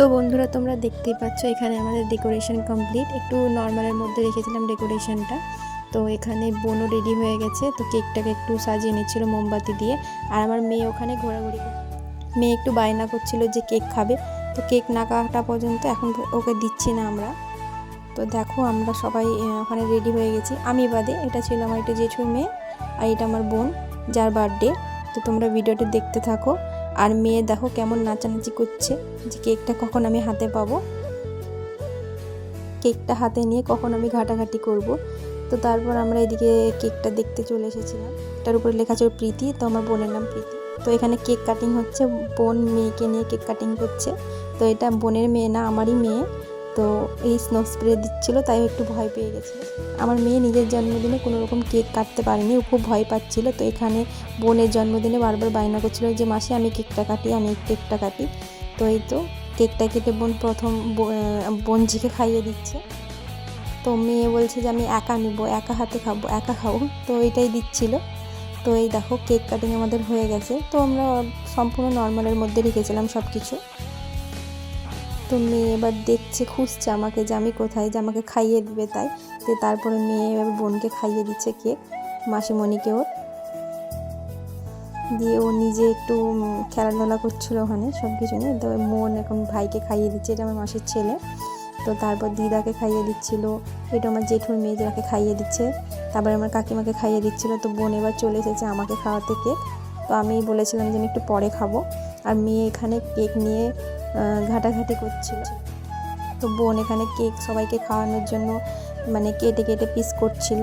তো বন্ধুরা তোমরা দেখতেই পাচ্ছ এখানে আমাদের ডেকোরেশন কমপ্লিট। একটু নর্মালের মধ্যে রেখেছিলাম ডেকোরেশনটা। তো এখানে বোনও রেডি হয়ে গেছে, তো কেকটাকে একটু সাজিয়ে নিচ্ছিল মোমবাতি দিয়ে। আর আমার মেয়ে ওখানে ঘোরাঘুরি, মেয়ে একটু বায়না করছিল যে কেক খাবে, তো কেক না কাটা পর্যন্ত এখন ওকে দিচ্ছি না আমরা। তো দেখো আমরা সবাই ওখানে রেডি হয়ে গেছি, আমি বাদে। এটা ছিল আমার একটা জেঠুর মেয়ে, আর এটা আমার বোন যার বার্থডে। তো তোমরা ভিডিওটি দেখতে থাকো। আর মেয়ে দেখো কেমন নাচানাচি করছে যে কেকটা কখন আমি হাতে পাবো, কেকটা হাতে নিয়ে কখন আমি ঘাটাঘাটি করব। তো তারপর আমরা এদিকে কেকটা দেখতে চলে এসেছিলাম। এটার উপরে লেখা ছিল প্রীতি, তো আমার বোনের নাম প্রীতি। তো এখানে কেক কাটিং হচ্ছে, বোন মেয়েকে নিয়ে কেক কাটিং করছে। তো এটা বোনের মেয়ে না, আমারই মেয়ে। তো এই স্নো স্প্রে দিচ্ছিল, তাই একটু ভয় পেয়ে গেছে। আমার মেয়ে নিজের জন্মদিনে কোনো রকম কেক কাটতে পারেনি, ও খুব ভয় পাচ্ছিল। তো এখানে বোনের জন্মদিনে বারবার বায়না করছিল যে মাসি আমি কেকটা কাটি, আমি কেকটা কাটি। তো এই তো কেকটা কেটে বোন প্রথম বোনঝিকে খাইয়ে দিচ্ছে। তো মেয়ে বলছে যে আমি একা নিব, একা হাতে খাবো, একা খাবো। তো এটাই দিচ্ছিল। তো এই দেখো কেক কাটিং আমাদের হয়ে গেছে। তো আমরা সম্পূর্ণ নর্মালের মধ্যে রেখেছিলাম সব কিছু। তো মেয়ে এবার দেখছে, খুঁজছে আমাকে যে আমি কোথায়, যে আমাকে খাইয়ে দিবে তাই। তো তারপরে মেয়ে এবার বোনকে খাইয়ে দিচ্ছে কেক, মাসিমণিকে ওর দিয়ে। ও নিজে একটু খেলাধুলা করছিল ওখানে সব কিছু নিয়ে। তো মন এখন ভাইকে খাইয়ে দিচ্ছে, এটা আমার মাসির ছেলে। তো তারপর দিদাকে খাইয়ে দিচ্ছিল, এটা আমার জেঠুর মেয়ে যাকে খাইয়ে দিচ্ছে। তারপরে আমার কাকিমাকে খাইয়ে দিচ্ছিল। তো বোন এবার চলে এসেছে আমাকে খাওয়াতে কেক। তো আমি বলেছিলাম যে আমি একটু পরে খাবো। আর মেয়ে এখানে কেক নিয়ে ঘাটাঘাটি করছিল। তো বোন এখানে কেক সবাইকে খাওয়ানোর জন্য মানে কেটে কেটে পিস করছিল।